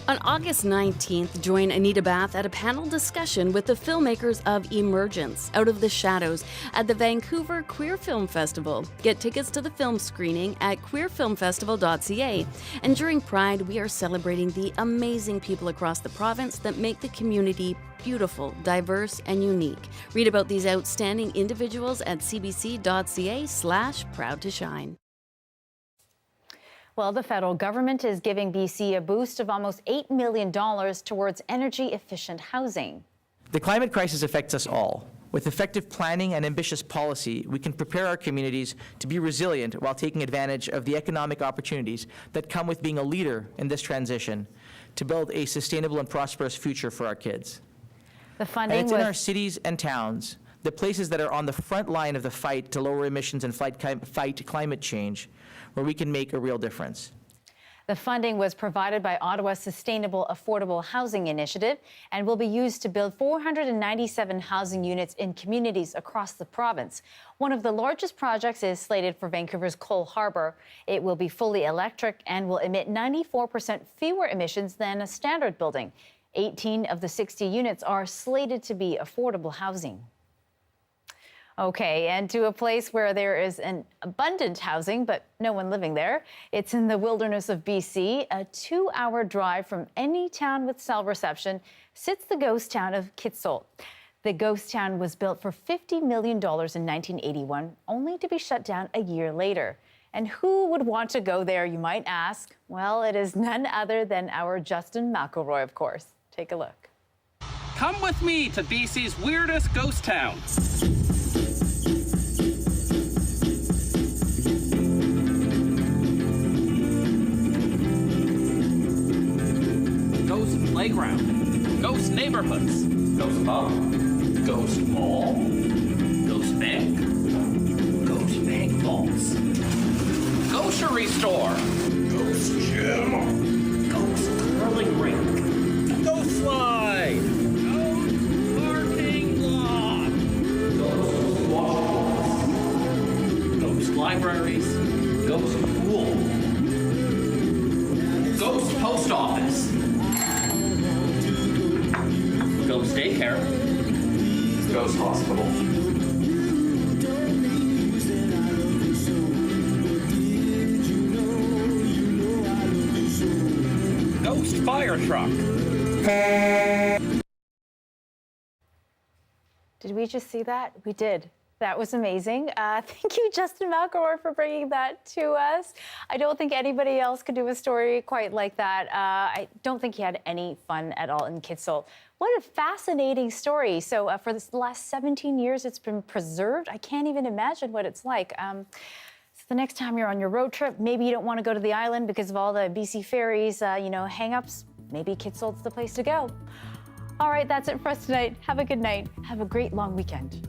On August 19th, join Anita Bath at a panel discussion with the filmmakers of Emergence, Out of the Shadows, at the Vancouver Queer Film Festival. Get tickets to the film screening at queerfilmfestival.ca. And during Pride, we are celebrating the amazing people across the province that make the community beautiful, diverse, and unique. Read about these outstanding individuals at cbc.ca/proudtoshine. Well, the federal government is giving BC a boost of almost $8 million towards energy-efficient housing. The climate crisis affects us all. With effective planning and ambitious policy, we can prepare our communities to be resilient while taking advantage of the economic opportunities that come with being a leader in this transition to build a sustainable and prosperous future for our kids. The funding and it's in our cities and towns, the places that are on the front line of the fight to lower emissions and fight climate change, where we can make a real difference. The funding was provided by Ottawa's Sustainable Affordable Housing Initiative and will be used to build 497 housing units in communities across the province. One of the largest projects is slated for Vancouver's Cole Harbour. It will be fully electric and will emit 94% fewer emissions than a standard building. 18 of the 60 units are slated to be affordable housing. Okay, and to a place where there is an abundant housing, but no one living there. It's in the wilderness of BC. A 2-hour drive from any town with cell reception sits the ghost town of Kitsault. The ghost town was built for $50 million in 1981, only to be shut down a year later. And who would want to go there, you might ask? Well, it is none other than our Justin McElroy, of course. Take a look. Come with me to BC's weirdest ghost town. Ghost playground, ghost neighborhoods, ghost home. Ghost Mall, Ghost Bank, Ghost Bank Vaults, Grocery Store, Ghost Gym, Ghost Curling Rink, Ghost Slide, Ghost Parking Lot, Ghost Waterfalls, Ghost Libraries, Ghost Pool, Ghost Post Office, Ghost Daycare, Ghost Hospital, Ghost Fire Truck. Did we just see that? We did. That was amazing. Thank you, Justin McElroy, for bringing that to us. I don't think anybody else could do a story quite like that. I don't think he had any fun at all in Kitzel. What a fascinating story. So for the last 17 years, it's been preserved. I can't even imagine what it's like. So the next time you're on your road trip, maybe you don't want to go to the island because of all the BC ferries, hang-ups. Maybe Kitzel's the place to go. All right, that's it for us tonight. Have a good night. Have a great long weekend.